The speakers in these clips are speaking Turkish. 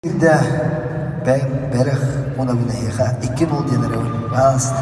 Da ben berek ona binahiha 2-0 diyelim. Bast.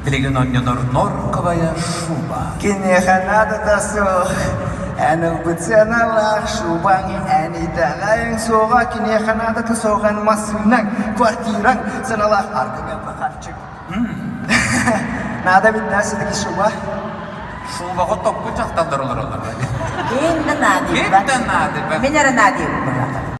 Bilegen onyanor norkovaya šuba. Kinehana tasuk. Anu butiana lah shubang ani dalayan soga kinehana tasogan masunang kuartiran senalah harga bakarcık. Nada bitmez ki şuba. Šuba o topku çaktandır olur onlar. Kendi nadir. Kendi nadir. Menere nadir.